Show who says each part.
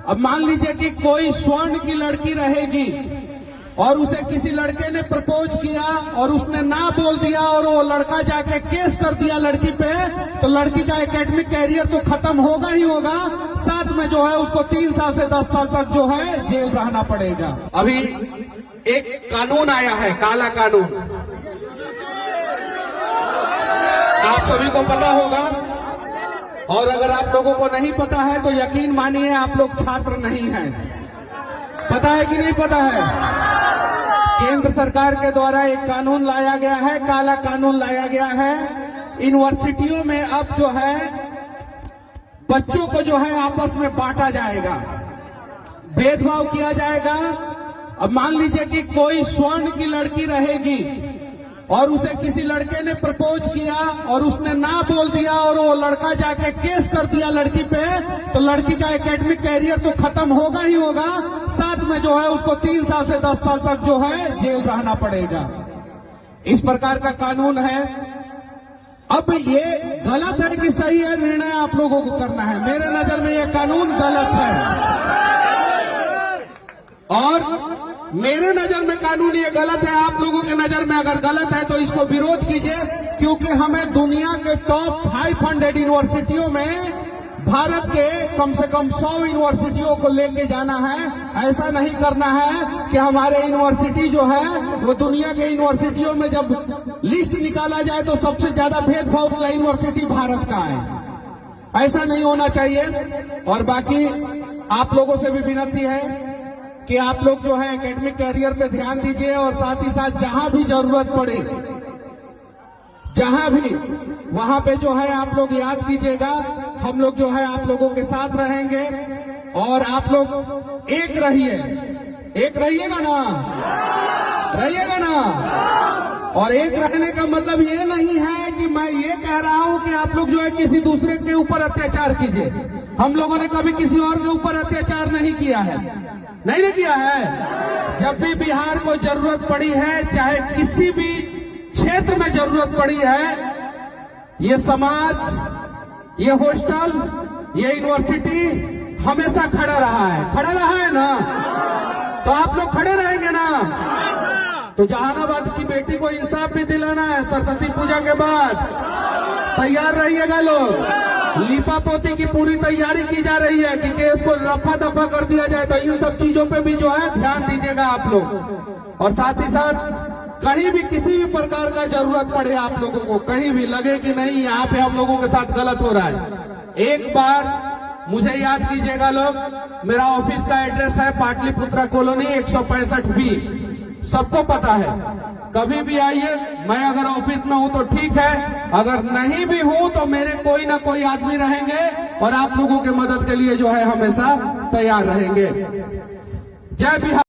Speaker 1: अब मान लीजिए कि कोई स्वर्ण की लड़की रहेगी और उसे किसी लड़के ने प्रपोज किया और उसने ना बोल दिया और वो लड़का जाके केस कर दिया लड़की पे, तो लड़की का एकेडमिक कैरियर तो खत्म होगा ही होगा, साथ में जो है उसको 3 साल से 10 साल तक जो है जेल रहना पड़ेगा। अभी एक कानून आया है, काला कानून, आप सभी को पता होगा, और अगर आप लोगों को नहीं पता है तो यकीन मानिए आप लोग छात्र नहीं हैं। पता है कि नहीं पता है? केंद्र सरकार के द्वारा एक कानून लाया गया है, काला कानून लाया गया है। यूनिवर्सिटियों में अब जो है बच्चों को जो है आपस में बांटा जाएगा, भेदभाव किया जाएगा। अब मान लीजिए कि कोई स्वर्ण की लड़की रहेगी और उसे किसी लड़के ने प्रपोज किया और उसने ना बोल दिया और वो लड़का जाके केस कर दिया लड़की पे, तो लड़की का एकेडमिक कैरियर तो खत्म होगा ही होगा, साथ में जो है उसको 3 साल से 10 साल तक जो है जेल रहना पड़ेगा। इस प्रकार का कानून है। अब ये गलत है कि सही है, निर्णय आप लोगों को करना है। मेरे नजर में ये कानून गलत है और मेरे नजर में कानून ये गलत है। आप लोगों के नजर में अगर गलत है तो इसको विरोध कीजिए, क्योंकि हमें दुनिया के टॉप 500 यूनिवर्सिटियों में भारत के कम से कम 100 यूनिवर्सिटियों को लेके जाना है। ऐसा नहीं करना है कि हमारे यूनिवर्सिटी जो है वो दुनिया के यूनिवर्सिटियों में जब लिस्ट निकाला जाए तो सबसे ज्यादा भेदभाव वाला यूनिवर्सिटी भारत का है। ऐसा नहीं होना चाहिए। और बाकी आप लोगों से भी विनती है कि आप लोग जो है एकेडमिक कैरियर पे ध्यान दीजिए और साथ ही साथ जहां भी जरूरत पड़े, जहां भी, वहां पे जो है आप लोग याद कीजिएगा। हम लोग जो है आप लोगों के साथ रहेंगे और आप लोग एक रहिएगा ना, रहिएगा ना। और एक रहने का मतलब ये नहीं है कि मैं ये कह रहा हूं कि आप लोग जो है किसी दूसरे के ऊपर अत्याचार कीजिए। हम लोगों ने कभी किसी और के ऊपर अत्याचार नहीं किया है, नहीं किया है। जब भी बिहार को जरूरत पड़ी है, चाहे किसी भी क्षेत्र में जरूरत पड़ी है, ये समाज, ये हॉस्टल, ये यूनिवर्सिटी हमेशा खड़ा रहा है ना। तो आप लोग खड़े रहेंगे ना। तो जहानाबाद की बेटी को इंसाफ भी दिलाना है सरस्वती पूजा के बाद। तैयार रहिएगा लोग। लीपापोती की पूरी तैयारी की जा रही है कि केस को रफा दफा कर दिया जाए। तो इन सब चीजों पे भी जो है ध्यान दीजिएगा आप लोग। और साथ ही साथ कहीं भी किसी भी प्रकार का जरूरत पड़े आप लोगों को, कहीं भी लगे कि नहीं यहाँ पे हम लोगों के साथ गलत हो रहा है, एक बार मुझे याद कीजिएगा लोग। मेरा ऑफिस का एड्रेस है पाटलिपुत्रा कॉलोनी 165B, सबको पता है। कभी भी आइए, मैं अगर ऑफिस में हूं तो ठीक है, अगर नहीं भी हूं तो मेरे कोई ना कोई आदमी रहेंगे और आप लोगों के मदद के लिए जो है हमेशा तैयार रहेंगे। जय बिहार।